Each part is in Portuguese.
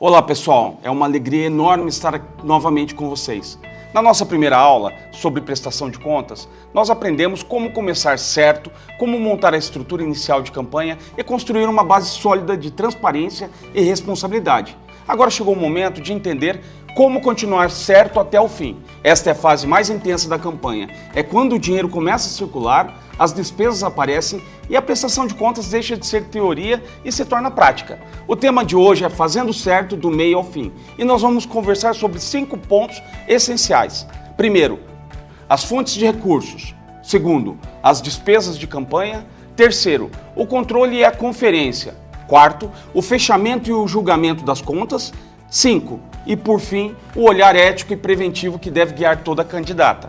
Olá pessoal, é uma alegria enorme estar novamente com vocês. Na nossa primeira aula sobre prestação de contas, nós aprendemos como começar certo, como montar a estrutura inicial de campanha e construir uma base sólida de transparência e responsabilidade. Agora chegou o momento de entender como continuar certo até o fim. Esta é a fase mais intensa da campanha. É quando o dinheiro começa a circular, as despesas aparecem e a prestação de contas deixa de ser teoria e se torna prática. O tema de hoje é Fazendo Certo do Meio ao Fim e nós vamos conversar sobre 5 pontos essenciais. Primeiro, as fontes de recursos. Segundo, as despesas de campanha. Terceiro, o controle e a conferência. Quarto, o fechamento e o julgamento das contas. 5. E por fim, o olhar ético e preventivo que deve guiar toda candidata.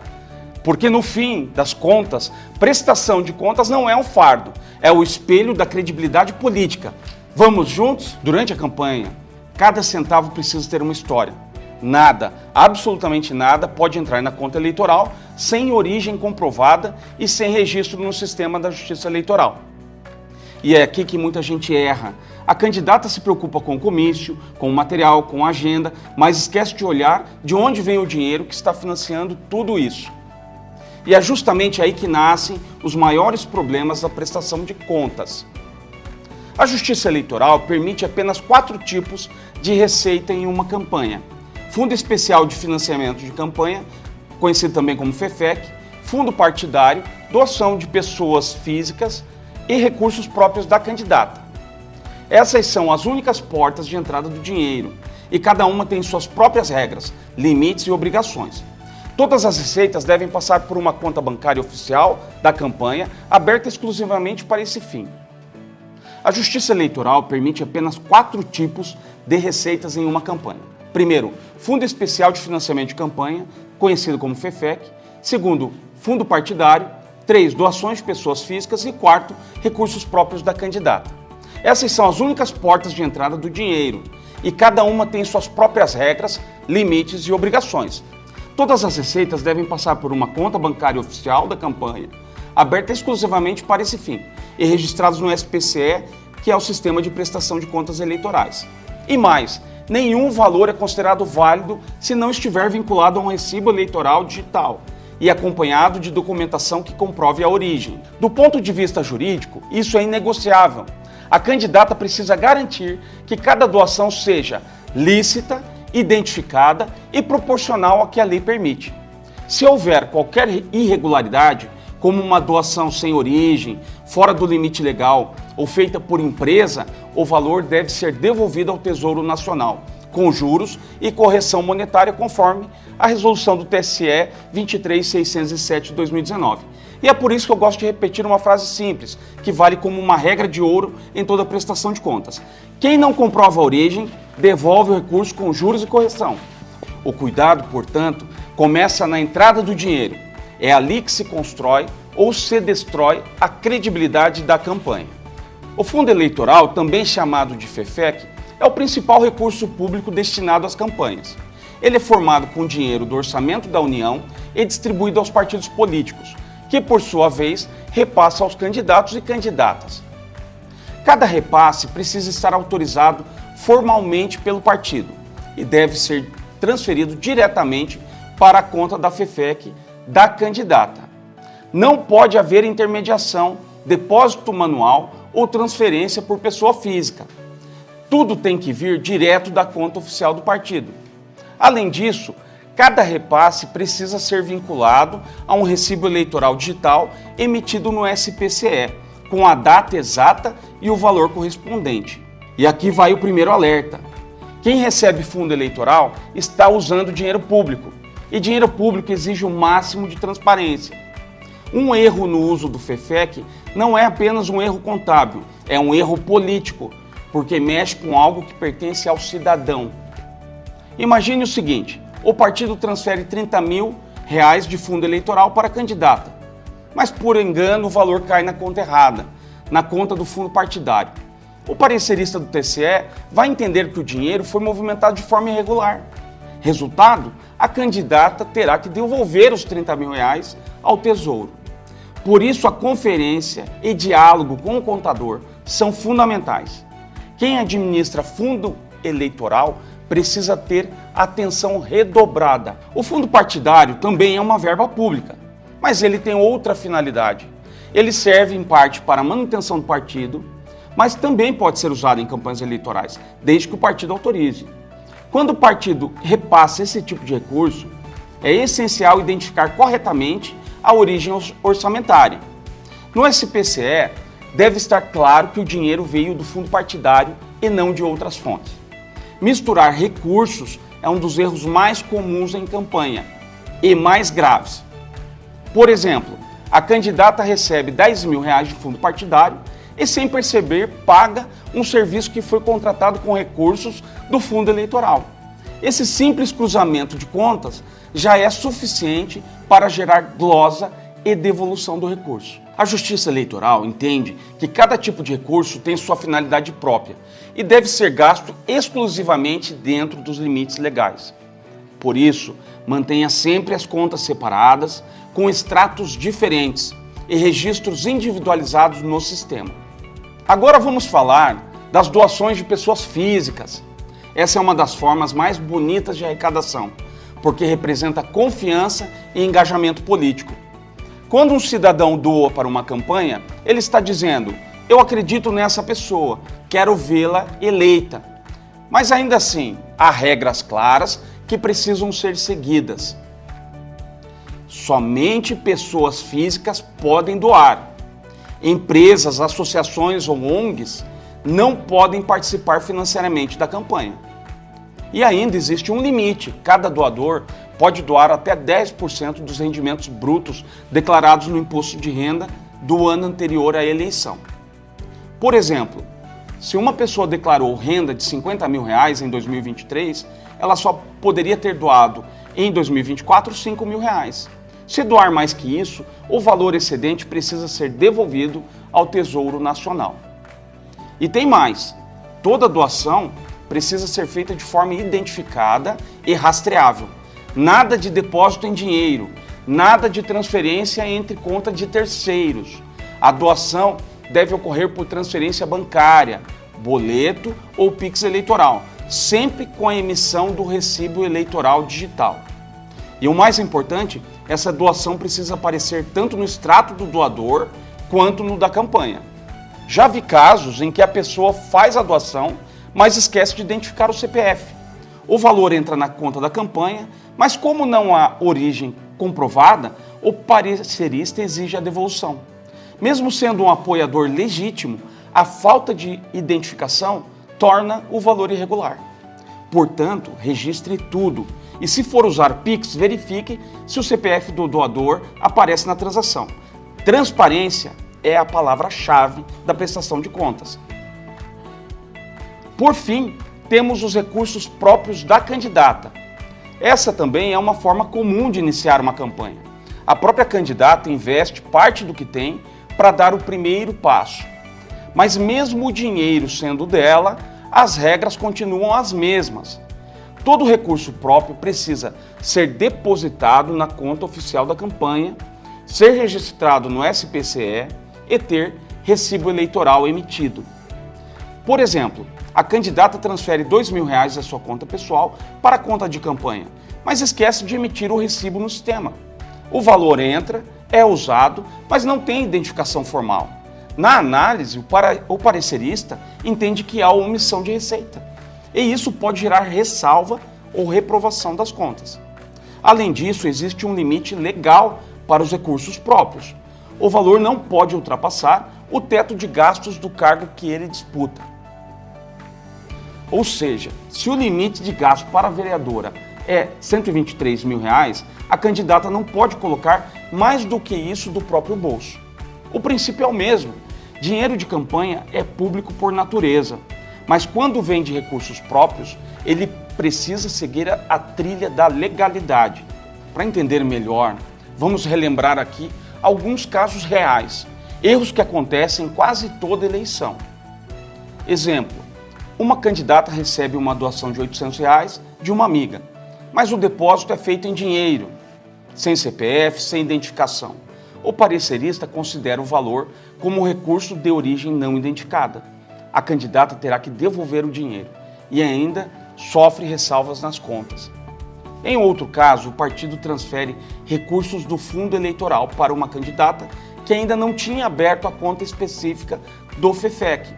Porque no fim das contas, prestação de contas não é um fardo, é o espelho da credibilidade política. Vamos juntos? Durante a campanha, cada centavo precisa ter uma história. Nada, absolutamente nada, pode entrar na conta eleitoral sem origem comprovada e sem registro no sistema da Justiça Eleitoral. E é aqui que muita gente erra. A candidata se preocupa com o comício, com o material, com a agenda, mas esquece de olhar de onde vem o dinheiro que está financiando tudo isso. E é justamente aí que nascem os maiores problemas da prestação de contas. A Justiça Eleitoral permite apenas 4 tipos de receita em uma campanha. Fundo Especial de Financiamento de Campanha, conhecido também como FEFEC, fundo partidário, doação de pessoas físicas e recursos próprios da candidata. Essas são as únicas portas de entrada do dinheiro e cada uma tem suas próprias regras, limites e obrigações. Todas as receitas devem passar por uma conta bancária oficial da campanha, aberta exclusivamente para esse fim. A Justiça Eleitoral permite apenas 4 tipos de receitas em uma campanha. Primeiro, Fundo Especial de Financiamento de Campanha, conhecido como FEFEC. Segundo, Fundo Partidário. 3, doações de pessoas físicas. E 4, recursos próprios da candidata. Essas são as únicas portas de entrada do dinheiro e cada uma tem suas próprias regras, limites e obrigações. Todas as receitas devem passar por uma conta bancária oficial da campanha, aberta exclusivamente para esse fim, e registrados no SPCE, que é o Sistema de Prestação de Contas Eleitorais. E mais, nenhum valor é considerado válido se não estiver vinculado a um recibo eleitoral digital e acompanhado de documentação que comprove a origem. Do ponto de vista jurídico, isso é inegociável. A candidata precisa garantir que cada doação seja lícita, identificada e proporcional ao que a lei permite. Se houver qualquer irregularidade, como uma doação sem origem, fora do limite legal ou feita por empresa, o valor deve ser devolvido ao Tesouro Nacional, com juros e correção monetária conforme a resolução do TSE 23607 de 2019. E é por isso que eu gosto de repetir uma frase simples, que vale como uma regra de ouro em toda prestação de contas. Quem não comprova a origem, devolve o recurso com juros e correção. O cuidado, portanto, começa na entrada do dinheiro. É ali que se constrói ou se destrói a credibilidade da campanha. O fundo eleitoral, também chamado de FEFEC, é o principal recurso público destinado às campanhas. Ele é formado com dinheiro do orçamento da União e distribuído aos partidos políticos, que por sua vez repassa aos candidatos e candidatas. Cada repasse precisa estar autorizado formalmente pelo partido e deve ser transferido diretamente para a conta da FEFEC da candidata. Não pode haver intermediação, depósito manual ou transferência por pessoa física. Tudo tem que vir direto da conta oficial do partido. Além disso, cada repasse precisa ser vinculado a um recibo eleitoral digital emitido no SPCE, com a data exata e o valor correspondente. E aqui vai o primeiro alerta. Quem recebe fundo eleitoral está usando dinheiro público, e dinheiro público exige o máximo de transparência. Um erro no uso do FEFEC não é apenas um erro contábil, é um erro político, porque mexe com algo que pertence ao cidadão. Imagine o seguinte: o partido transfere R$30 mil de fundo eleitoral para a candidata, mas por engano o valor cai na conta errada, na conta do fundo partidário. O parecerista do TSE vai entender que o dinheiro foi movimentado de forma irregular. Resultado, a candidata terá que devolver os R$30 mil ao Tesouro. Por isso, a conferência e diálogo com o contador são fundamentais. Quem administra fundo eleitoral precisa ter atenção redobrada. O fundo partidário também é uma verba pública, mas ele tem outra finalidade. Ele serve em parte para a manutenção do partido, mas também pode ser usado em campanhas eleitorais, desde que o partido autorize. Quando o partido repassa esse tipo de recurso, é essencial identificar corretamente a origem orçamentária. No SPCE, deve estar claro que o dinheiro veio do fundo partidário e não de outras fontes. Misturar recursos é um dos erros mais comuns em campanha e mais graves. Por exemplo, a candidata recebe R$10.000 de fundo partidário e, sem perceber, paga um serviço que foi contratado com recursos do fundo eleitoral. Esse simples cruzamento de contas já é suficiente para gerar glosa e devolução do recurso. A Justiça Eleitoral entende que cada tipo de recurso tem sua finalidade própria e deve ser gasto exclusivamente dentro dos limites legais. Por isso, mantenha sempre as contas separadas, com extratos diferentes e registros individualizados no sistema. Agora vamos falar das doações de pessoas físicas. Essa é uma das formas mais bonitas de arrecadação, porque representa confiança e engajamento político. Quando um cidadão doa para uma campanha, ele está dizendo: eu acredito nessa pessoa, quero vê-la eleita. Mas ainda assim, há regras claras que precisam ser seguidas. Somente pessoas físicas podem doar. Empresas, associações ou ONGs não podem participar financeiramente da campanha. E ainda existe um limite: cada doador pode doar até 10% dos rendimentos brutos declarados no imposto de renda do ano anterior à eleição. Por exemplo, se uma pessoa declarou renda de R$50.000 em 2023, ela só poderia ter doado em 2024 R$5.000. Se doar mais que isso, o valor excedente precisa ser devolvido ao Tesouro Nacional. E tem mais: toda doação precisa ser feita de forma identificada e rastreável. Nada de depósito em dinheiro, nada de transferência entre conta de terceiros. A doação deve ocorrer por transferência bancária, boleto ou Pix eleitoral, sempre com a emissão do recibo eleitoral digital. E o mais importante, essa doação precisa aparecer tanto no extrato do doador quanto no da campanha. Já vi casos em que a pessoa faz a doação, mas esquece de identificar o CPF. O valor entra na conta da campanha, mas como não há origem comprovada, o parecerista exige a devolução. Mesmo sendo um apoiador legítimo, a falta de identificação torna o valor irregular. Portanto, registre tudo e, se for usar Pix, verifique se o CPF do doador aparece na transação. Transparência é a palavra-chave da prestação de contas. Por fim, temos os recursos próprios da candidata. Essa também é uma forma comum de iniciar uma campanha. A própria candidata investe parte do que tem para dar o primeiro passo. Mas mesmo o dinheiro sendo dela, as regras continuam as mesmas. Todo recurso próprio precisa ser depositado na conta oficial da campanha, ser registrado no SPCE e ter recibo eleitoral emitido. Por exemplo, a candidata transfere R$2.000 da sua conta pessoal para a conta de campanha, mas esquece de emitir o recibo no sistema. O valor entra, é usado, mas não tem identificação formal. Na análise, o parecerista entende que há omissão de receita, e isso pode gerar ressalva ou reprovação das contas. Além disso, existe um limite legal para os recursos próprios. O valor não pode ultrapassar o teto de gastos do cargo que ele disputa. Ou seja, se o limite de gasto para a vereadora é R$123.000, a candidata não pode colocar mais do que isso do próprio bolso. O princípio é o mesmo. Dinheiro de campanha é público por natureza, mas quando vem de recursos próprios, ele precisa seguir a trilha da legalidade. Para entender melhor, vamos relembrar aqui alguns casos reais, erros que acontecem em quase toda eleição. Exemplo: uma candidata recebe uma doação de R$800 de uma amiga, mas o depósito é feito em dinheiro, sem CPF, sem identificação. O parecerista considera o valor como recurso de origem não identificada. A candidata terá que devolver o dinheiro. e ainda sofre ressalvas nas contas. Em outro caso, o partido transfere recursos do fundo eleitoral para uma candidata que ainda não tinha aberto a conta específica do FEFEC.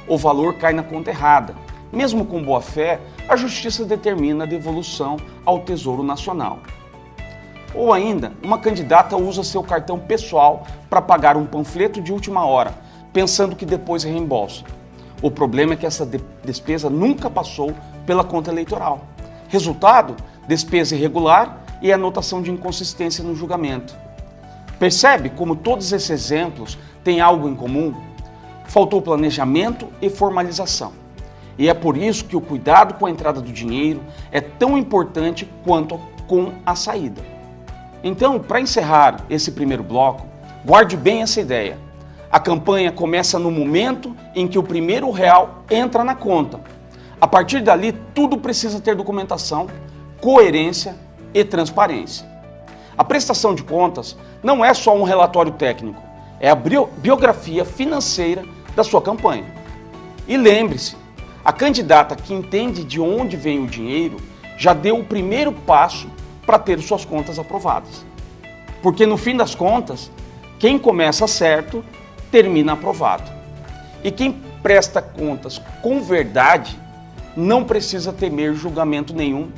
O valor cai na conta errada. Mesmo com boa-fé, a Justiça determina a devolução ao Tesouro Nacional. Ou ainda, uma candidata usa seu cartão pessoal para pagar um panfleto de última hora, pensando que depois reembolsa. O problema é que essa despesa nunca passou pela conta eleitoral. Resultado, despesa irregular e anotação de inconsistência no julgamento. Percebe como todos esses exemplos têm algo em comum? Faltou planejamento e formalização. E é por isso que o cuidado com a entrada do dinheiro é tão importante quanto com a saída. Então, para encerrar esse primeiro bloco, guarde bem essa ideia. A campanha começa no momento em que o primeiro real entra na conta. A partir dali, tudo precisa ter documentação, coerência e transparência. A prestação de contas não é só um relatório técnico, é a biografia financeira da sua campanha. E lembre-se, a candidata que entende de onde vem o dinheiro já deu o primeiro passo para ter suas contas aprovadas. Porque no fim das contas, quem começa certo, termina aprovado. E quem presta contas com verdade, não precisa temer julgamento nenhum,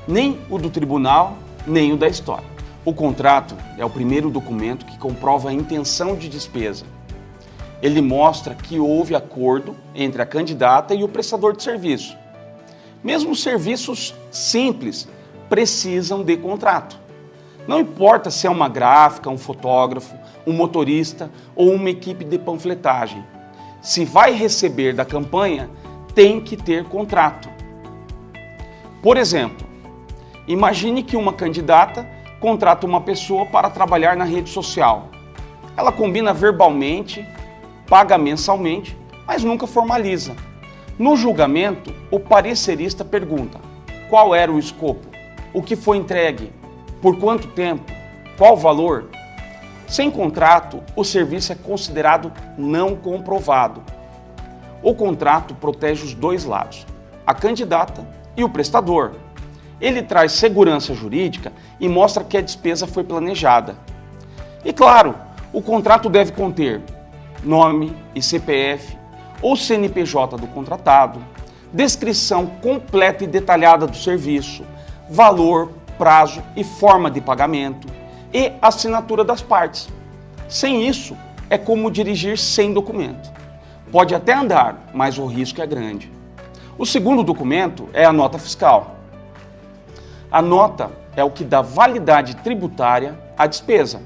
nem o do tribunal, nem o da história. O contrato é o primeiro documento que comprova a intenção de despesa. Ele mostra que houve acordo entre a candidata e o prestador de serviço. Mesmo serviços simples precisam de contrato. Não importa se é uma gráfica, um fotógrafo, um motorista ou uma equipe de panfletagem. Se vai receber da campanha, tem que ter contrato. Por exemplo, imagine que uma candidata contrata uma pessoa para trabalhar na rede social. Ela combina verbalmente, paga mensalmente, mas nunca formaliza. No julgamento, o parecerista pergunta: qual era o escopo? O que foi entregue? Por quanto tempo? Qual o valor? Sem contrato, o serviço é considerado não comprovado. O contrato protege os dois lados, a candidata e o prestador. Ele traz segurança jurídica e mostra que a despesa foi planejada. E claro, o contrato deve conter nome e CPF ou CNPJ do contratado, descrição completa e detalhada do serviço, valor, prazo e forma de pagamento e assinatura das partes. Sem isso, é como dirigir sem documento. Pode até andar, mas o risco é grande. O segundo documento é a nota fiscal. A nota é o que dá validade tributária à despesa.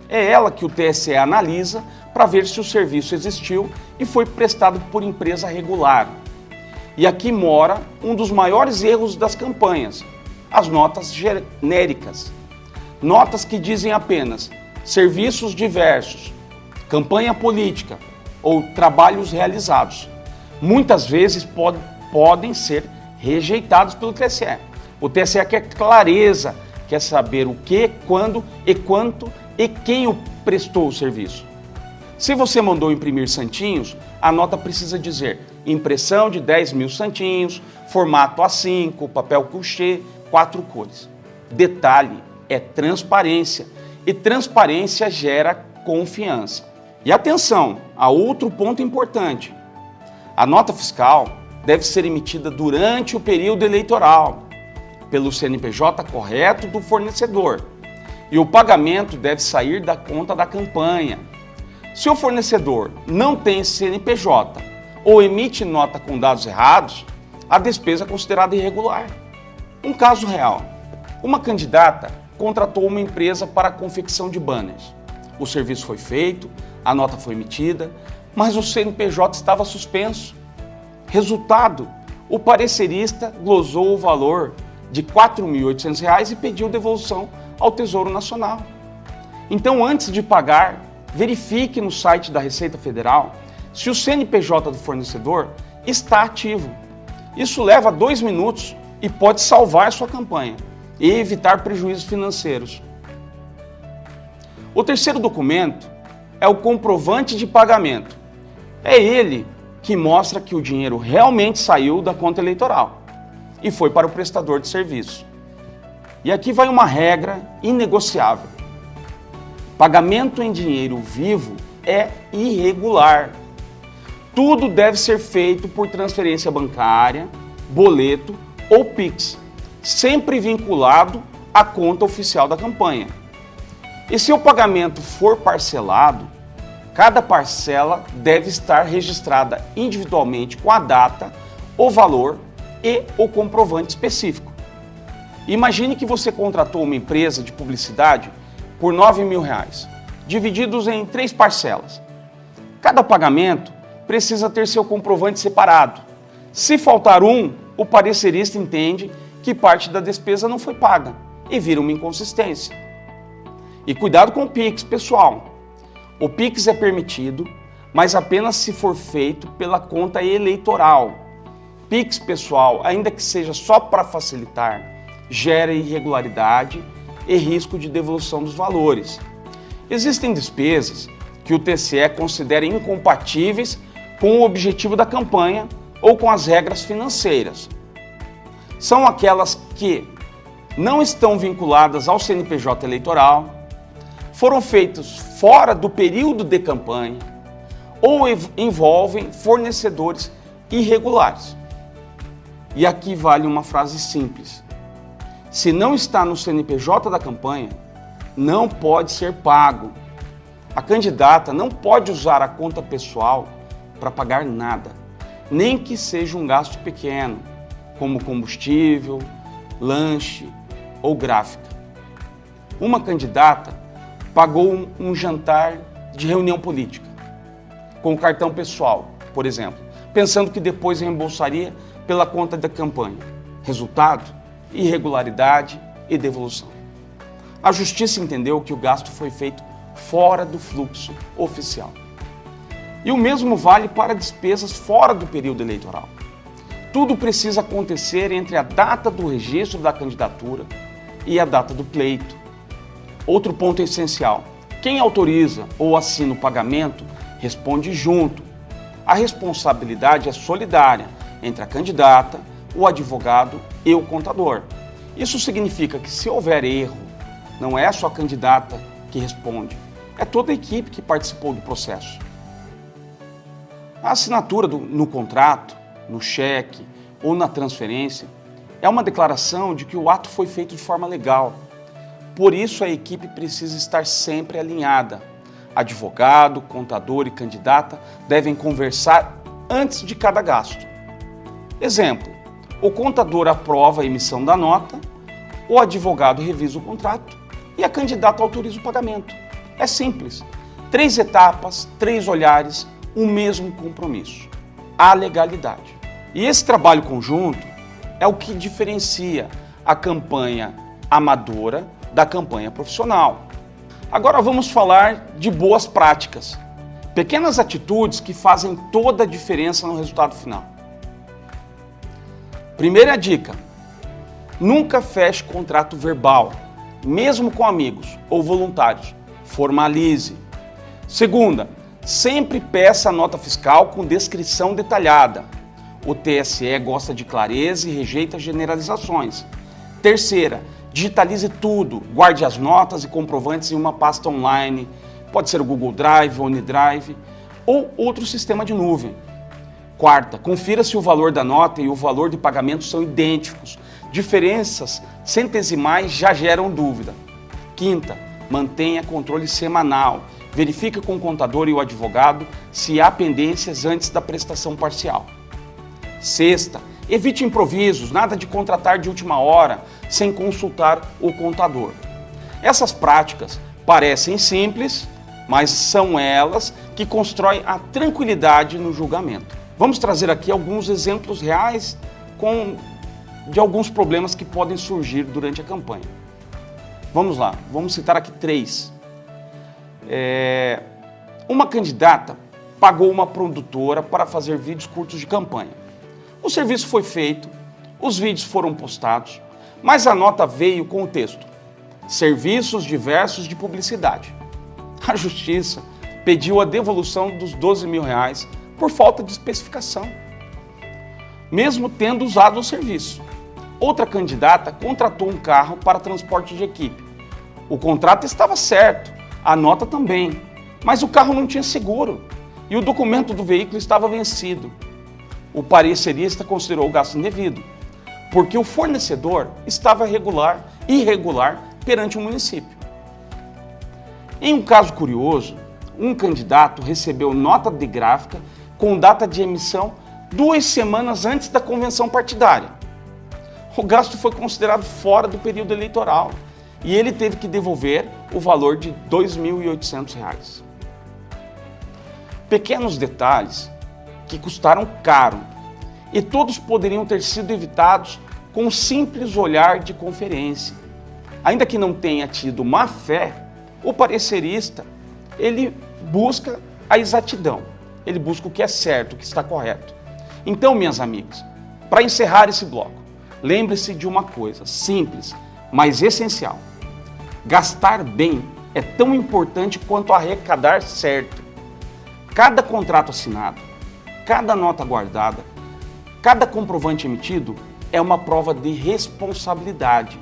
É ela que o TSE analisa para ver se o serviço existiu e foi prestado por empresa regular. E aqui mora um dos maiores erros das campanhas: as notas genéricas. Notas que dizem apenas serviços diversos, campanha política ou trabalhos realizados. Muitas vezes podem ser rejeitados pelo TSE. O TSE quer clareza, quer saber o que, quando e quanto e quem o prestou o serviço. Se você mandou imprimir santinhos, a nota precisa dizer impressão de 10.000 santinhos, formato A5, papel couché, 4 cores. Detalhe, é transparência, e transparência gera confiança. E atenção, há outro ponto importante. A nota fiscal deve ser emitida durante o período eleitoral, pelo CNPJ correto do fornecedor, e o pagamento deve sair da conta da campanha. Se o fornecedor não tem CNPJ ou emite nota com dados errados, a despesa é considerada irregular. Um caso real: uma candidata contratou uma empresa para a confecção de banners. O serviço foi feito, a nota foi emitida, mas o CNPJ estava suspenso. Resultado: o parecerista glosou o valor de R$ 4.800 e pediu devolução ao Tesouro Nacional. Então, antes de pagar, verifique no site da Receita Federal se o CNPJ do fornecedor está ativo. Isso leva 2 minutos e pode salvar sua campanha e evitar prejuízos financeiros. O terceiro documento é o comprovante de pagamento. É ele que mostra que o dinheiro realmente saiu da conta eleitoral e foi para o prestador de serviço. E aqui vai uma regra inegociável. Pagamento em dinheiro vivo é irregular. Tudo deve ser feito por transferência bancária, boleto ou Pix, sempre vinculado à conta oficial da campanha. E se o pagamento for parcelado, cada parcela deve estar registrada individualmente com a data, o valor e o comprovante específico. Imagine que você contratou uma empresa de publicidade por R$9.000, divididos em 3 parcelas. Cada pagamento precisa ter seu comprovante separado. Se faltar um, o parecerista entende que parte da despesa não foi paga e vira uma inconsistência. E cuidado com o Pix, pessoal. O Pix é permitido, mas apenas se for feito pela conta eleitoral. Pix, pessoal, ainda que seja só para facilitar, gera irregularidade e risco de devolução dos valores. Existem despesas que o TCE considera incompatíveis com o objetivo da campanha ou com as regras financeiras. São aquelas que não estão vinculadas ao CNPJ eleitoral, foram feitos fora do período de campanha ou envolvem fornecedores irregulares. E aqui vale uma frase simples. Se não está no CNPJ da campanha, não pode ser pago. A candidata não pode usar a conta pessoal para pagar nada, nem que seja um gasto pequeno, como combustível, lanche ou gráfica. Uma candidata pagou um jantar de reunião política, com o cartão pessoal, por exemplo, pensando que depois reembolsaria pela conta da campanha. Resultado? Irregularidade e devolução. A Justiça entendeu que o gasto foi feito fora do fluxo oficial. E o mesmo vale para despesas fora do período eleitoral. Tudo precisa acontecer entre a data do registro da candidatura e a data do pleito. Outro ponto essencial: quem autoriza ou assina o pagamento responde junto. A responsabilidade é solidária entre a candidata, o advogado e o contador. Isso significa que, se houver erro, não é só a candidata que responde, é toda a equipe que participou do processo. A assinatura no contrato, no cheque ou na transferência é uma declaração de que o ato foi feito de forma legal. Por isso, a equipe precisa estar sempre alinhada. Advogado, contador e candidata devem conversar antes de cada gasto. Exemplo: o contador aprova a emissão da nota, o advogado revisa o contrato e a candidata autoriza o pagamento. É simples. 3 etapas, 3 olhares, o mesmo compromisso. A legalidade. E esse trabalho conjunto é o que diferencia a campanha amadora da campanha profissional. Agora vamos falar de boas práticas. Pequenas atitudes que fazem toda a diferença no resultado final. Primeira dica: nunca feche contrato verbal, mesmo com amigos ou voluntários. Formalize. Segunda, sempre peça a nota fiscal com descrição detalhada. O TSE gosta de clareza e rejeita generalizações. Terceira, digitalize tudo. Guarde as notas e comprovantes em uma pasta online. Pode ser o Google Drive, OneDrive ou outro sistema de nuvem. Quarta, confira se o valor da nota e o valor de pagamento são idênticos. Diferenças centesimais já geram dúvida. Quinta, mantenha controle semanal. Verifique com o contador e o advogado se há pendências antes da prestação parcial. Sexta, evite improvisos, nada de contratar de última hora sem consultar o contador. Essas práticas parecem simples, mas são elas que constroem a tranquilidade no julgamento. Vamos trazer aqui alguns exemplos reais de alguns problemas que podem surgir durante a campanha. Vamos lá, vamos citar aqui 3. Uma candidata pagou uma produtora para fazer vídeos curtos de campanha. O serviço foi feito, os vídeos foram postados, mas a nota veio com o texto: serviços diversos de publicidade. A Justiça pediu a devolução dos R$12.000 por falta de especificação, mesmo tendo usado o serviço. Outra candidata contratou um carro para transporte de equipe. O contrato estava certo, a nota também, mas o carro não tinha seguro e o documento do veículo estava vencido. O parecerista considerou o gasto indevido, porque o fornecedor estava irregular perante o município. Em um caso curioso, um candidato recebeu nota de gráfica com data de emissão 2 semanas antes da convenção partidária. O gasto foi considerado fora do período eleitoral e ele teve que devolver o valor de R$ 2.800. Pequenos detalhes que custaram caro e todos poderiam ter sido evitados com um simples olhar de conferência. Ainda que não tenha tido má fé, o parecerista, ele busca a exatidão, ele busca o que é certo, o que está correto. Então, minhas amigas, para encerrar esse bloco, lembre-se de uma coisa simples, mas essencial. Gastar bem é tão importante quanto arrecadar certo. Cada contrato assinado, cada nota guardada, cada comprovante emitido é uma prova de responsabilidade.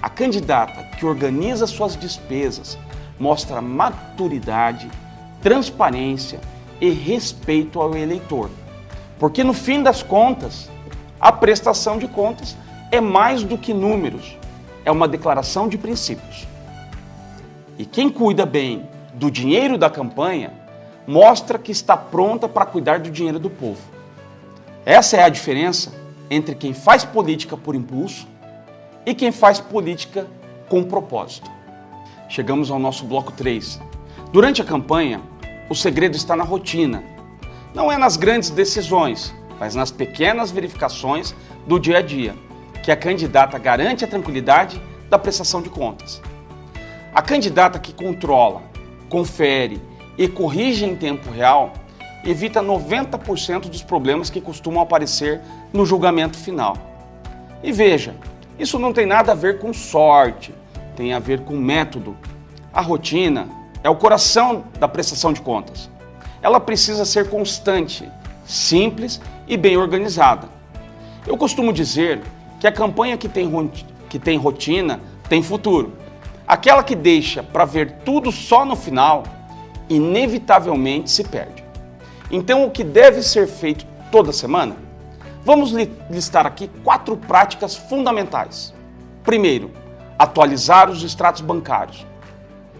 A candidata que organiza suas despesas mostra maturidade, transparência e respeito ao eleitor. Porque no fim das contas, a prestação de contas é mais do que números, é uma declaração de princípios. E quem cuida bem do dinheiro da campanha mostra que está pronta para cuidar do dinheiro do povo. Essa é a diferença entre quem faz política por impulso e quem faz política com propósito. Chegamos ao nosso bloco 3. Durante a campanha, o segredo está na rotina. Não é nas grandes decisões, mas nas pequenas verificações do dia a dia, que a candidata garante a tranquilidade da prestação de contas. A candidata que controla, confere e corrige em tempo real evita 90% dos problemas que costumam aparecer no julgamento final. E veja, isso não tem nada a ver com sorte, tem a ver com método. A rotina é o coração da prestação de contas. Ela precisa ser constante, simples e bem organizada. Eu costumo dizer que a campanha que tem rotina tem futuro. Aquela que deixa para ver tudo só no final, inevitavelmente se perde. Então, o que deve ser feito toda semana? Vamos listar aqui 4 práticas fundamentais. Primeiro, atualizar os extratos bancários.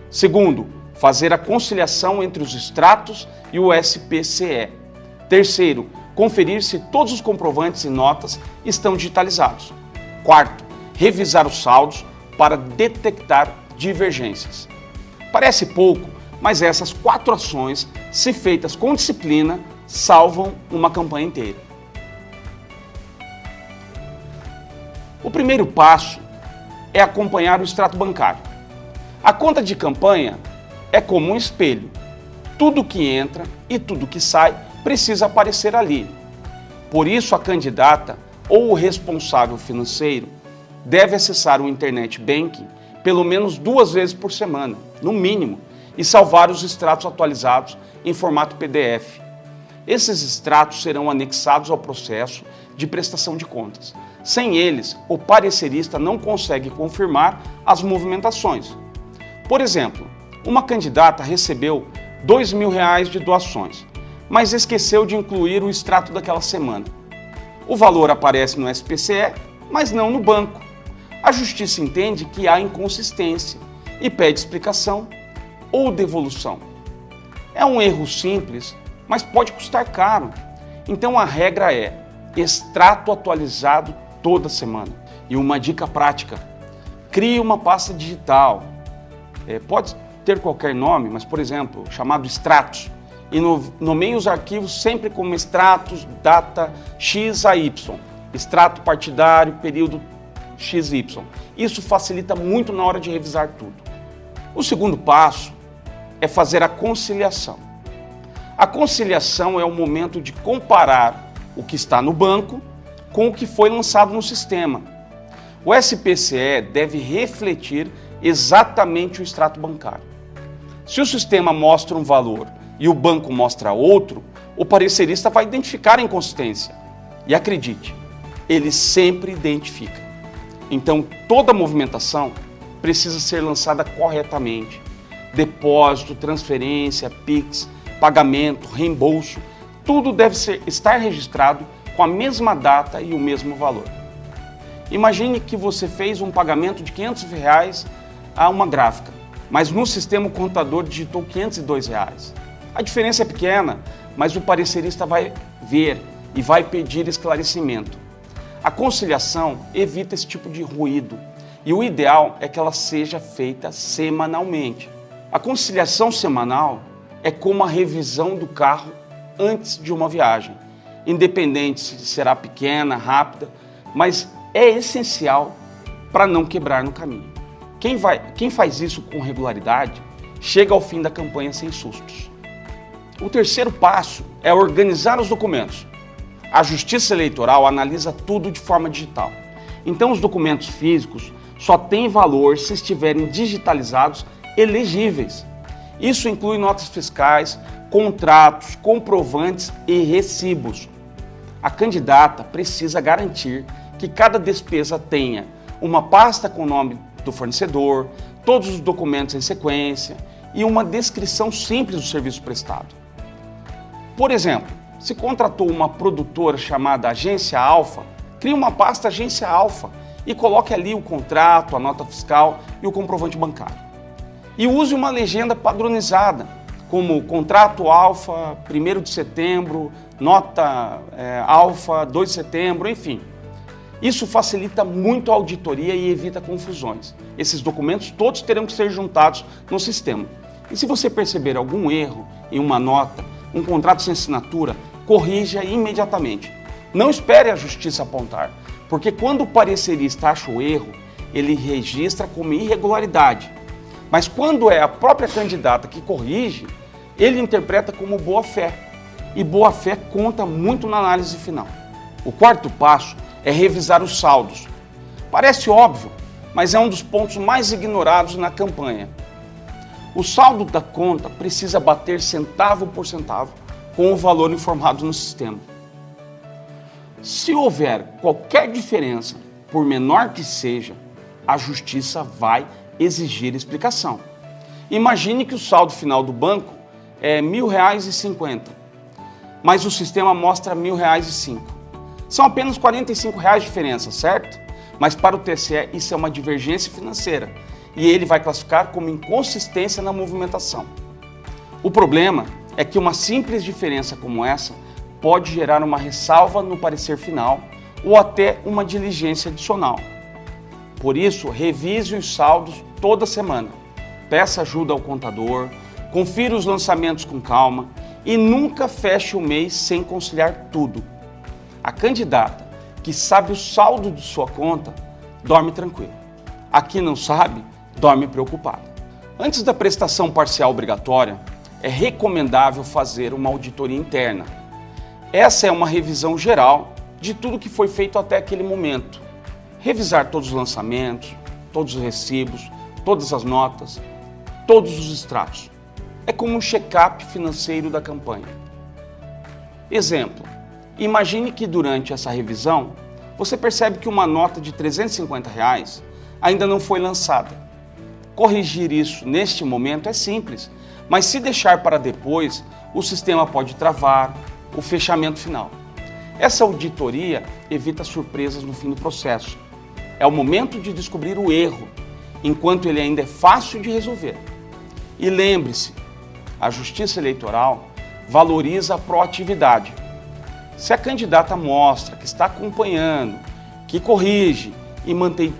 Segundo, fazer a conciliação entre os extratos e o SPCE. Terceiro, conferir se todos os comprovantes e notas estão digitalizados. Quarto, revisar os saldos para detectar divergências. Parece pouco, mas essas 4 ações, se feitas com disciplina, salvam uma campanha inteira. O primeiro passo é acompanhar o extrato bancário. A conta de campanha é como um espelho. Tudo que entra e tudo que sai precisa aparecer ali. Por isso, a candidata ou o responsável financeiro deve acessar o Internet Banking pelo menos 2 vezes por semana, no mínimo, e salvar os extratos atualizados em formato PDF. Esses extratos serão anexados ao processo de prestação de contas. Sem eles, o parecerista não consegue confirmar as movimentações. Por exemplo, uma candidata recebeu R$ 2.000 de doações, mas esqueceu de incluir o extrato daquela semana. O valor aparece no SPCE, mas não no banco. A Justiça entende que há inconsistência e pede explicação ou devolução. É um erro simples, mas pode custar caro. Então a regra é extrato atualizado toda semana. E uma dica prática: crie uma pasta digital. Pode ter qualquer nome, mas, por exemplo, chamado extratos. E nomeie os arquivos sempre como extratos, data X a Y. Extrato partidário, período XY. Isso facilita muito na hora de revisar tudo. O segundo passo é fazer a conciliação. A conciliação é o momento de comparar o que está no banco com o que foi lançado no sistema. O SPCE deve refletir exatamente o extrato bancário. Se o sistema mostra um valor e o banco mostra outro, o parecerista vai identificar a inconsistência. E acredite, ele sempre identifica. Então, toda movimentação precisa ser lançada corretamente. Depósito, transferência, Pix, pagamento, reembolso, tudo deve estar registrado com a mesma data e o mesmo valor. Imagine que você fez um pagamento de R$500 a uma gráfica, mas no sistema o contador digitou R$502. A diferença é pequena, mas o parecerista vai ver e vai pedir esclarecimento. A conciliação evita esse tipo de ruído e o ideal é que ela seja feita semanalmente. A conciliação semanal é como a revisão do carro antes de uma viagem, independente se será pequena, rápida, mas é essencial para não quebrar no caminho. Quem faz isso com regularidade chega ao fim da campanha sem sustos. O terceiro passo é organizar os documentos. A Justiça Eleitoral analisa tudo de forma digital. Então os documentos físicos só têm valor se estiverem digitalizados e legíveis. Isso inclui notas fiscais, contratos, comprovantes e recibos. A candidata precisa garantir que cada despesa tenha uma pasta com o nome do fornecedor, todos os documentos em sequência e uma descrição simples do serviço prestado. Por exemplo, se contratou uma produtora chamada Agência Alfa, crie uma pasta Agência Alfa e coloque ali o contrato, a nota fiscal e o comprovante bancário. E use uma legenda padronizada, como contrato Alfa 1º de setembro, nota Alfa 2 de setembro, enfim. Isso facilita muito a auditoria e evita confusões. Esses documentos todos terão que ser juntados no sistema. E se você perceber algum erro em uma nota, um contrato sem assinatura, corrija imediatamente. Não espere a justiça apontar, porque quando o parecerista acha o erro, ele registra como irregularidade. Mas quando é a própria candidata que corrige, ele interpreta como boa-fé. E boa-fé conta muito na análise final. O quarto passo é revisar os saldos. Parece óbvio, mas é um dos pontos mais ignorados na campanha. O saldo da conta precisa bater centavo por centavo com o valor informado no sistema. Se houver qualquer diferença, por menor que seja, a justiça vai exigir explicação. Imagine que o saldo final do banco é R$1.000,50, mas o sistema mostra R$1.000,05. São apenas R$45 de diferença, certo? Mas para o TSE isso é uma divergência financeira e ele vai classificar como inconsistência na movimentação. O problema é que uma simples diferença como essa pode gerar uma ressalva no parecer final ou até uma diligência adicional. Por isso, revise os saldos toda semana, peça ajuda ao contador, confira os lançamentos com calma e nunca feche o mês sem conciliar tudo. A candidata que sabe o saldo de sua conta dorme tranquila. A que não sabe, dorme preocupada. Antes da prestação parcial obrigatória, é recomendável fazer uma auditoria interna. Essa é uma revisão geral de tudo que foi feito até aquele momento. Revisar todos os lançamentos, todos os recibos, todas as notas, todos os extratos. É como um check-up financeiro da campanha. Exemplo, imagine que durante essa revisão, você percebe que uma nota de R$350 ainda não foi lançada. Corrigir isso neste momento é simples, mas se deixar para depois, o sistema pode travar o fechamento final. Essa auditoria evita surpresas no fim do processo. É o momento de descobrir o erro, enquanto ele ainda é fácil de resolver. E lembre-se, a Justiça Eleitoral valoriza a proatividade. Se a candidata mostra que está acompanhando, que corrige e mantém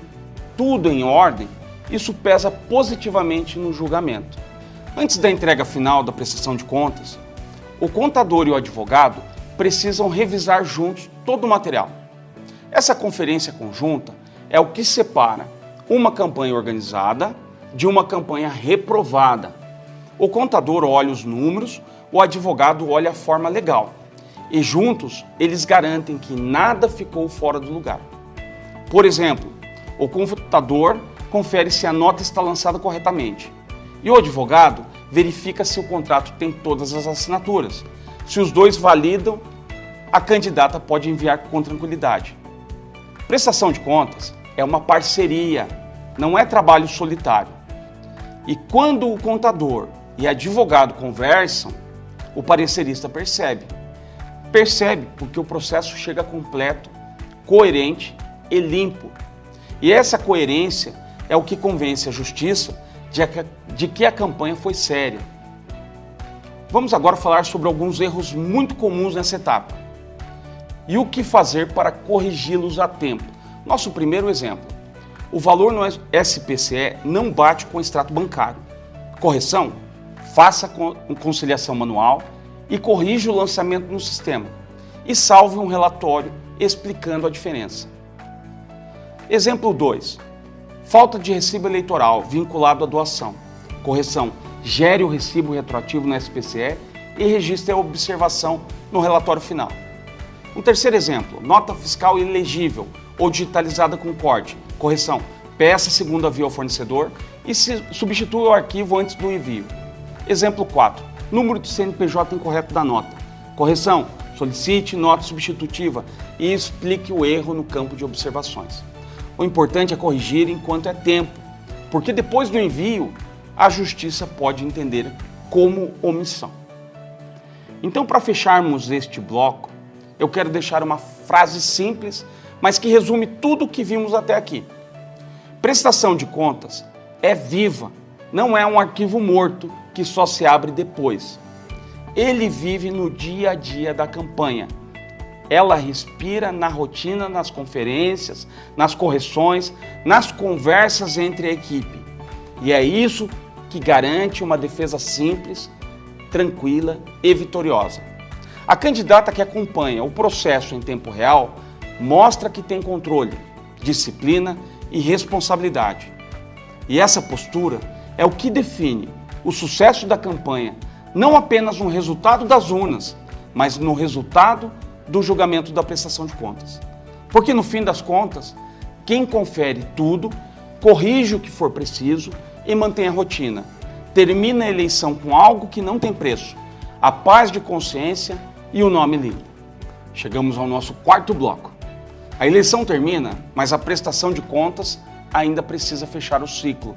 tudo em ordem, isso pesa positivamente no julgamento. Antes da entrega final da prestação de contas, o contador e o advogado precisam revisar juntos todo o material. Essa conferência conjunta é o que separa uma campanha organizada de uma campanha reprovada. O contador olha os números, o advogado olha a forma legal. E juntos, eles garantem que nada ficou fora do lugar. Por exemplo, o contador confere se a nota está lançada corretamente. E o advogado verifica se o contrato tem todas as assinaturas. Se os dois validam, a candidata pode enviar com tranquilidade. Prestação de contas é uma parceria, não é trabalho solitário. E quando o contador e advogado conversam, o parecerista percebe. Percebe porque o processo chega completo, coerente e limpo. E essa coerência é o que convence a justiça de que a campanha foi séria. Vamos agora falar sobre alguns erros muito comuns nessa etapa e o que fazer para corrigi-los a tempo. Nosso primeiro exemplo: o valor no SPCE não bate com o extrato bancário. Correção? Faça conciliação manual e corrija o lançamento no sistema e salve um relatório explicando a diferença. Exemplo 2. Falta de recibo eleitoral vinculado à doação. Correção: gere o recibo retroativo no SPCE e registre a observação no relatório final. Um terceiro exemplo: nota fiscal ilegível ou digitalizada com corte. Correção: peça segunda via ao fornecedor e substitua o arquivo antes do envio. Exemplo 4. Número de CNPJ incorreto da nota. Correção: solicite nota substitutiva e explique o erro no campo de observações. O importante é corrigir enquanto é tempo, porque depois do envio, a justiça pode entender como omissão. Então, para fecharmos este bloco, eu quero deixar uma frase simples, mas que resume tudo o que vimos até aqui. Prestação de contas é viva, não é um arquivo morto que só se abre depois. Ele vive no dia a dia da campanha. Ela respira na rotina, nas conferências, nas correções, nas conversas entre a equipe. E é isso que garante uma defesa simples, tranquila e vitoriosa. A candidata que acompanha o processo em tempo real mostra que tem controle, disciplina e responsabilidade. E essa postura é o que define o sucesso da campanha, não apenas no resultado das urnas, mas no resultado do julgamento da prestação de contas. Porque no fim das contas, quem confere tudo, corrige o que for preciso e mantém a rotina. Termina a eleição com algo que não tem preço, a paz de consciência e o nome limpo. Chegamos ao nosso quarto bloco. A eleição termina, mas a prestação de contas ainda precisa fechar o ciclo.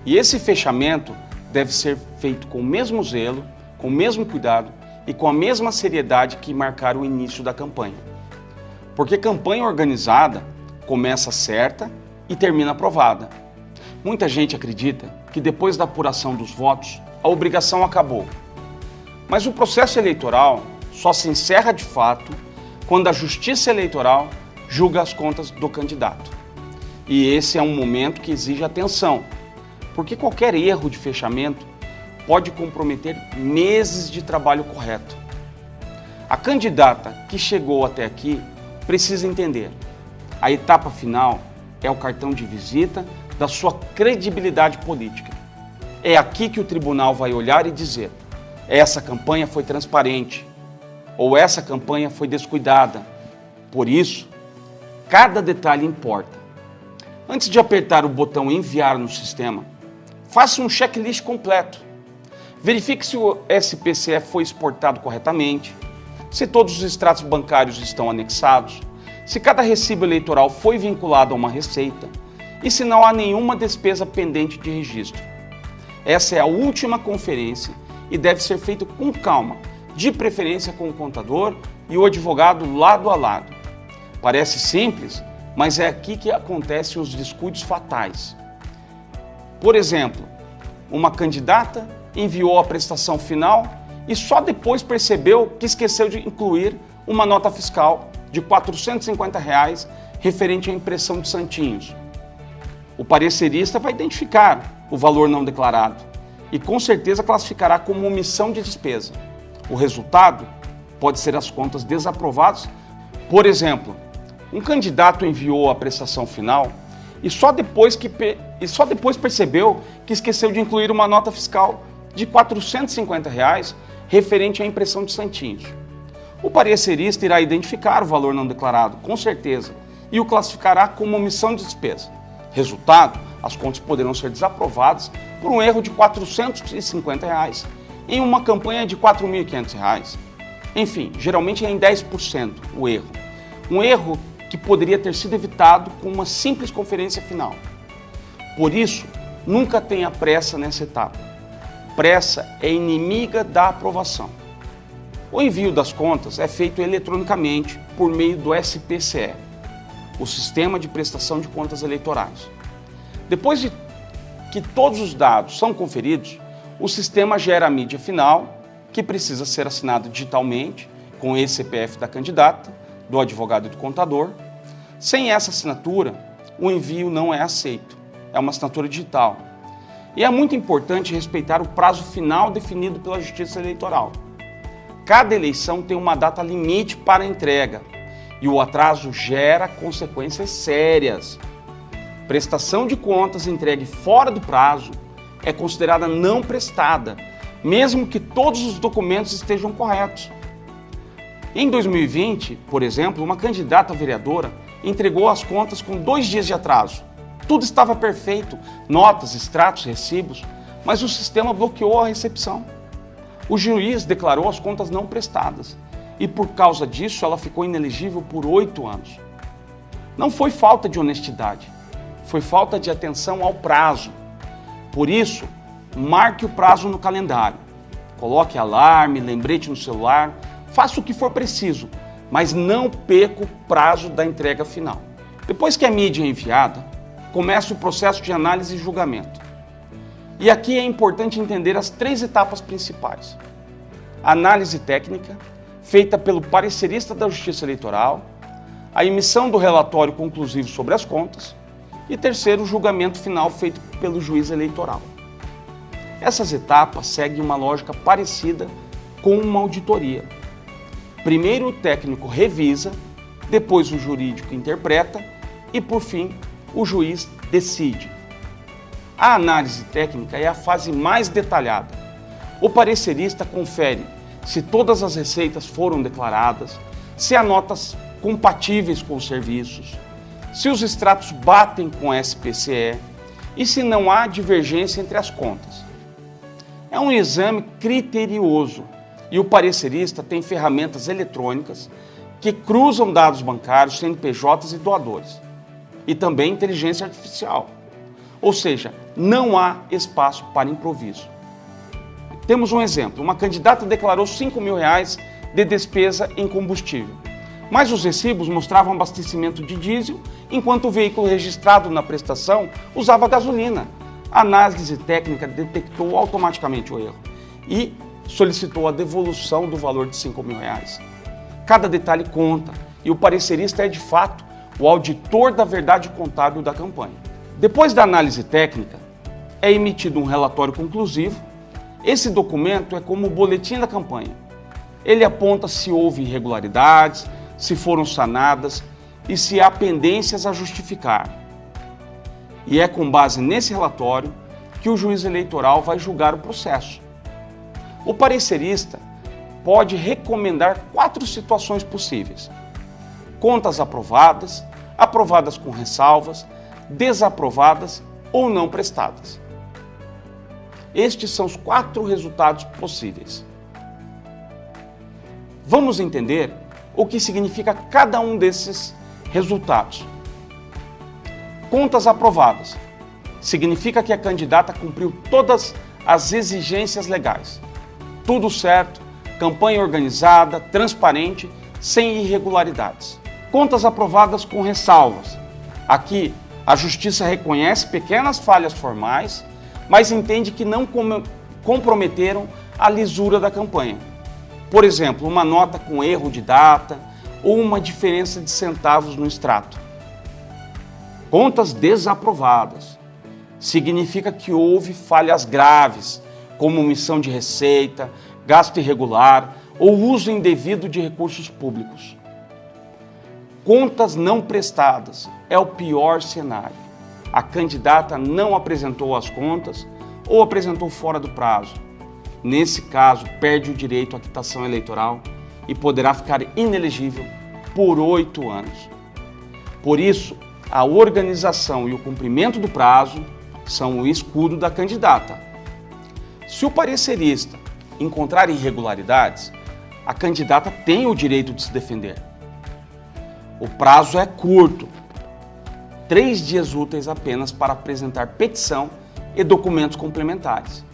E esse fechamento deve ser feito com o mesmo zelo, com o mesmo cuidado e com a mesma seriedade que marcaram o início da campanha. Porque campanha organizada começa certa e termina aprovada. Muita gente acredita que depois da apuração dos votos, a obrigação acabou. Mas o processo eleitoral só se encerra de fato quando a Justiça Eleitoral julga as contas do candidato. E esse é um momento que exige atenção, porque qualquer erro de fechamento pode comprometer meses de trabalho correto. A candidata que chegou até aqui precisa entender: a etapa final é o cartão de visita da sua credibilidade política. É aqui que o tribunal vai olhar e dizer: essa campanha foi transparente, ou essa campanha foi descuidada. Por isso, cada detalhe importa. Antes de apertar o botão enviar no sistema, faça um checklist completo. Verifique se o SPCE foi exportado corretamente, se todos os extratos bancários estão anexados, se cada recibo eleitoral foi vinculado a uma receita e se não há nenhuma despesa pendente de registro. Essa é a última conferência e deve ser feita com calma, de preferência com o contador e o advogado lado a lado. Parece simples, mas é aqui que acontecem os descuidos fatais. Por exemplo, uma candidata enviou a prestação final e só depois percebeu que esqueceu de incluir uma nota fiscal de R$ 450 referente à impressão de santinhos. O parecerista vai identificar o valor não declarado e com certeza classificará como omissão de despesa. O resultado pode ser as contas desaprovadas. Por exemplo, um candidato enviou a prestação final e só depois percebeu que esqueceu de incluir uma nota fiscal de R$ 450 referente à impressão de santinhos. O parecerista irá identificar o valor não declarado, com certeza, e o classificará como omissão de despesa. Resultado, as contas poderão ser desaprovadas por um erro de R$ 450 em uma campanha de R$ 4.500. Enfim, geralmente é em 10% o erro. Um erro que poderia ter sido evitado com uma simples conferência final. Por isso, nunca tenha pressa nessa etapa. Pressa é inimiga da aprovação. O envio das contas é feito eletronicamente por meio do SPCE, o Sistema de Prestação de Contas Eleitorais. Depois de que todos os dados são conferidos, o sistema gera a mídia final, que precisa ser assinada digitalmente, com esse CPF da candidata, do advogado e do contador. Sem essa assinatura, o envio não é aceito. É uma assinatura digital. E é muito importante respeitar o prazo final definido pela Justiça Eleitoral. Cada eleição tem uma data limite para a entrega e o atraso gera consequências sérias. Prestação de contas entregue fora do prazo é considerada não prestada, mesmo que todos os documentos estejam corretos. Em 2020, por exemplo, uma candidata vereadora entregou as contas com 2 dias de atraso. Tudo estava perfeito, notas, extratos, recibos, mas o sistema bloqueou a recepção. O juiz declarou as contas não prestadas e, por causa disso, ela ficou inelegível por 8 anos. Não foi falta de honestidade, foi falta de atenção ao prazo. Por isso, marque o prazo no calendário. Coloque alarme, lembrete no celular, faça o que for preciso, mas não perca o prazo da entrega final. Depois que a mídia é enviada, começa o processo de análise e julgamento. E aqui é importante entender as 3 etapas principais. A análise técnica, feita pelo parecerista da Justiça Eleitoral, a emissão do relatório conclusivo sobre as contas e terceiro, o julgamento final feito pelo juiz eleitoral. Essas etapas seguem uma lógica parecida com uma auditoria. Primeiro o técnico revisa, depois o jurídico interpreta e, por fim, o juiz decide. A análise técnica é a fase mais detalhada. O parecerista confere se todas as receitas foram declaradas, se há notas compatíveis com os serviços, se os extratos batem com a SPCE e se não há divergência entre as contas. É um exame criterioso e o parecerista tem ferramentas eletrônicas que cruzam dados bancários, CNPJs e doadores. E também inteligência artificial. Ou seja, não há espaço para improviso. Temos um exemplo. Uma candidata declarou R$ 5.000 de despesa em combustível, mas os recibos mostravam abastecimento de diesel, enquanto o veículo registrado na prestação usava gasolina. A análise técnica detectou automaticamente o erro e solicitou a devolução do valor de R$ 5.000. Cada detalhe conta e o parecerista é, de fato, o auditor da verdade contábil da campanha. Depois da análise técnica, é emitido um relatório conclusivo. Esse documento é como o boletim da campanha. Ele aponta se houve irregularidades, se foram sanadas e se há pendências a justificar. E é com base nesse relatório que o juiz eleitoral vai julgar o processo. O parecerista pode recomendar 4 situações possíveis: contas aprovadas, aprovadas com ressalvas, desaprovadas ou não prestadas. Estes são os 4 resultados possíveis. Vamos entender o que significa cada um desses resultados. Contas aprovadas. Significa que a candidata cumpriu todas as exigências legais. Tudo certo, campanha organizada, transparente, sem irregularidades. Contas aprovadas com ressalvas. Aqui, a Justiça reconhece pequenas falhas formais, mas entende que não comprometeram a lisura da campanha. Por exemplo, uma nota com erro de data ou uma diferença de centavos no extrato. Contas desaprovadas. Significa que houve falhas graves, como omissão de receita, gasto irregular ou uso indevido de recursos públicos. Contas não prestadas é o pior cenário. A candidata não apresentou as contas ou apresentou fora do prazo. Nesse caso, perde o direito à quitação eleitoral e poderá ficar inelegível por 8 anos. Por isso, a organização e o cumprimento do prazo são o escudo da candidata. Se o parecerista encontrar irregularidades, a candidata tem o direito de se defender. O prazo é curto, 3 dias úteis apenas para apresentar petição e documentos complementares.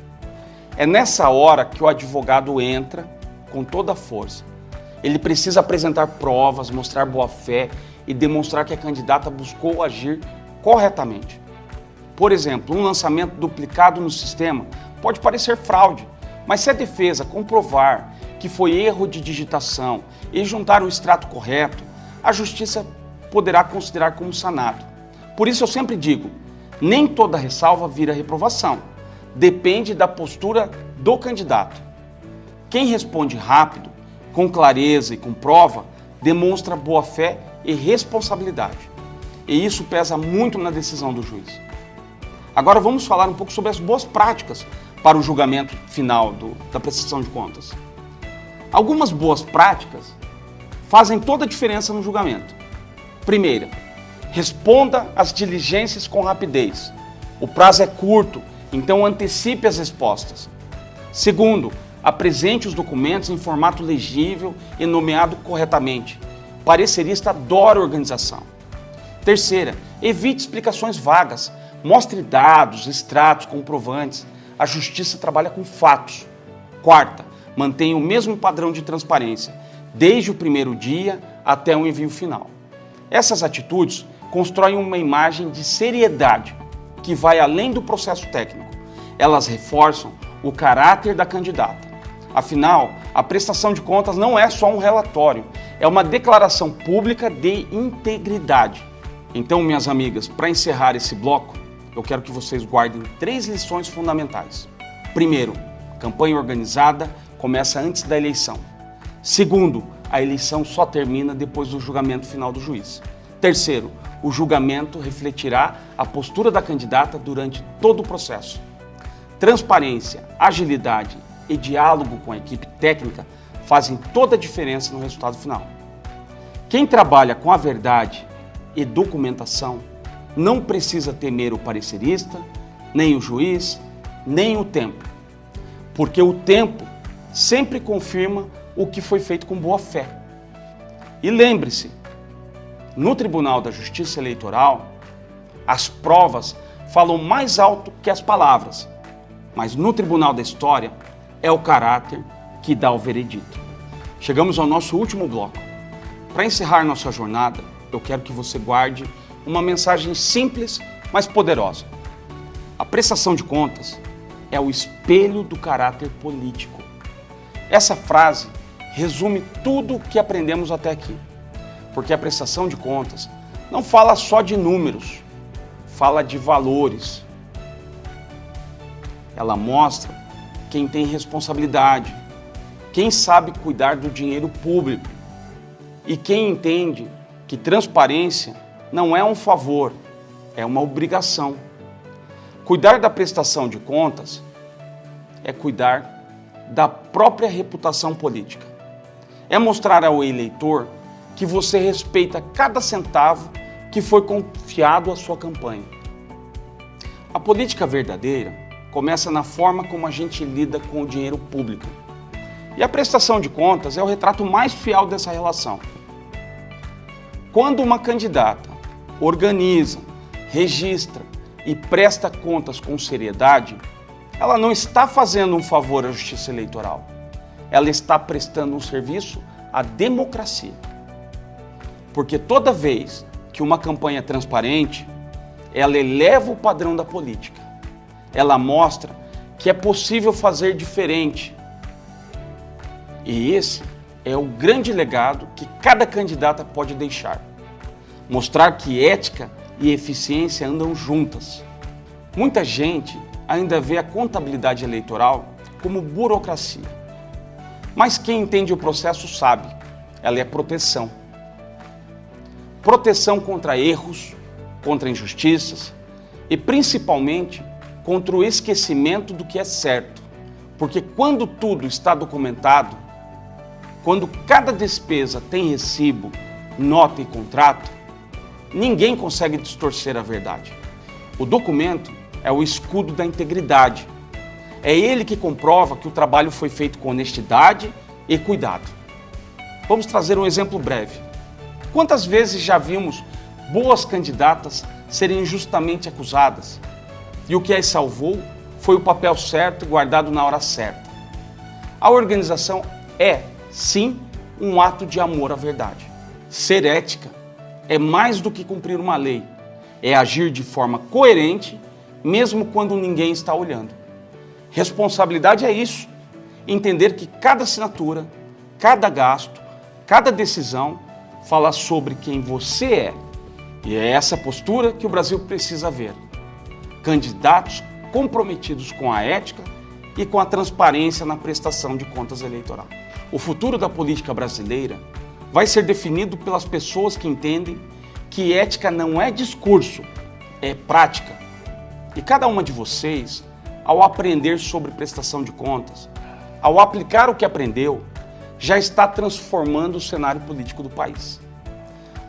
É nessa hora que o advogado entra com toda a força. Ele precisa apresentar provas, mostrar boa-fé e demonstrar que a candidata buscou agir corretamente. Por exemplo, um lançamento duplicado no sistema pode parecer fraude, mas se a defesa comprovar que foi erro de digitação e juntar o extrato correto, a justiça poderá considerar como sanado. Por isso eu sempre digo, nem toda ressalva vira reprovação. Depende da postura do candidato. Quem responde rápido, com clareza e com prova, demonstra boa-fé e responsabilidade. E isso pesa muito na decisão do juiz. Agora vamos falar um pouco sobre as boas práticas para o julgamento final da prestação de contas. Algumas boas práticas fazem toda a diferença no julgamento. Primeira, responda às diligências com rapidez. O prazo é curto, então antecipe as respostas. Segundo, apresente os documentos em formato legível e nomeado corretamente. Parecerista adora organização. Terceira, evite explicações vagas. Mostre dados, extratos, comprovantes. A justiça trabalha com fatos. Quarta, mantenha o mesmo padrão de transparência, desde o primeiro dia até o envio final. Essas atitudes constroem uma imagem de seriedade que vai além do processo técnico. Elas reforçam o caráter da candidata. Afinal, a prestação de contas não é só um relatório, é uma declaração pública de integridade. Então, minhas amigas, para encerrar esse bloco, eu quero que vocês guardem 3 lições fundamentais. Primeiro, campanha organizada começa antes da eleição. Segundo, a eleição só termina depois do julgamento final do juiz. Terceiro, o julgamento refletirá a postura da candidata durante todo o processo. Transparência, agilidade e diálogo com a equipe técnica fazem toda a diferença no resultado final. Quem trabalha com a verdade e documentação não precisa temer o parecerista, nem o juiz, nem o tempo, porque o tempo sempre confirma o que foi feito com boa fé. E lembre-se, no Tribunal da Justiça Eleitoral, as provas falam mais alto que as palavras, mas no Tribunal da História é o caráter que dá o veredito. Chegamos ao nosso último bloco. Para encerrar nossa jornada, eu quero que você guarde uma mensagem simples, mas poderosa. A prestação de contas é o espelho do caráter político. Essa frase resume tudo o que aprendemos até aqui, porque a prestação de contas não fala só de números, fala de valores. Ela mostra quem tem responsabilidade, quem sabe cuidar do dinheiro público e quem entende que transparência não é um favor, é uma obrigação. Cuidar da prestação de contas é cuidar da própria reputação política. É mostrar ao eleitor que você respeita cada centavo que foi confiado à sua campanha. A política verdadeira começa na forma como a gente lida com o dinheiro público. E a prestação de contas é o retrato mais fiel dessa relação. Quando uma candidata organiza, registra e presta contas com seriedade, ela não está fazendo um favor à Justiça Eleitoral. Ela está prestando um serviço à democracia. Porque toda vez que uma campanha é transparente, ela eleva o padrão da política. Ela mostra que é possível fazer diferente. E esse é o grande legado que cada candidata pode deixar. Mostrar que ética e eficiência andam juntas. Muita gente ainda vê a contabilidade eleitoral como burocracia. Mas quem entende o processo sabe, ela é proteção. Proteção contra erros, contra injustiças e principalmente contra o esquecimento do que é certo. Porque quando tudo está documentado, quando cada despesa tem recibo, nota e contrato, ninguém consegue distorcer a verdade. O documento é o escudo da integridade. É ele que comprova que o trabalho foi feito com honestidade e cuidado. Vamos trazer um exemplo breve. Quantas vezes já vimos boas candidatas serem injustamente acusadas? E o que as salvou foi o papel certo guardado na hora certa. A organização é, sim, um ato de amor à verdade. Ser ética é mais do que cumprir uma lei, é agir de forma coerente, mesmo quando ninguém está olhando. Responsabilidade é isso, entender que cada assinatura, cada gasto, cada decisão fala sobre quem você é. E é essa postura que o Brasil precisa ver. Candidatos comprometidos com a ética e com a transparência na prestação de contas eleitoral. O futuro da política brasileira vai ser definido pelas pessoas que entendem que ética não é discurso, é prática. E cada uma de vocês, ao aprender sobre prestação de contas, ao aplicar o que aprendeu, já está transformando o cenário político do país.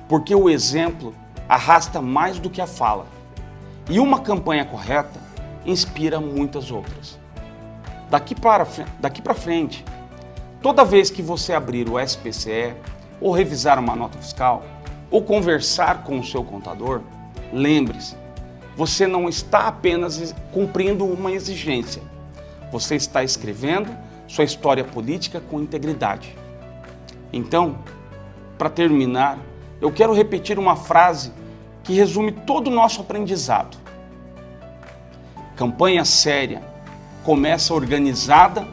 Porque o exemplo arrasta mais do que a fala. E uma campanha correta inspira muitas outras. Daqui para frente, toda vez que você abrir o SPCE, ou revisar uma nota fiscal, ou conversar com o seu contador, lembre-se, você não está apenas cumprindo uma exigência, você está escrevendo sua história política com integridade. Então, para terminar, eu quero repetir uma frase que resume todo o nosso aprendizado. Campanha séria começa organizada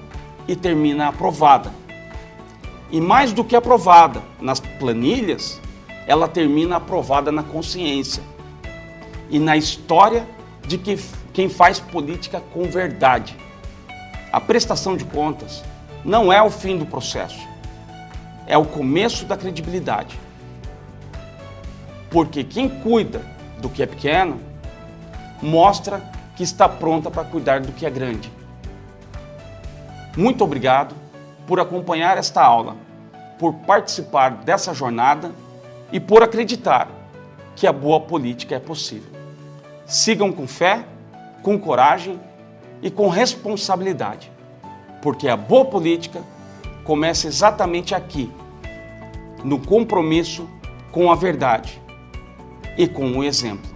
e termina aprovada. E mais do que aprovada nas planilhas, ela termina aprovada na consciência e na história de quem faz política com verdade. A prestação de contas não é o fim do processo, é o começo da credibilidade. Porque quem cuida do que é pequeno, mostra que está pronta para cuidar do que é grande. Muito obrigado por acompanhar esta aula, por participar dessa jornada e por acreditar que a boa política é possível. Sigam com fé, com coragem e com responsabilidade, porque a boa política começa exatamente aqui, no compromisso com a verdade e com o exemplo.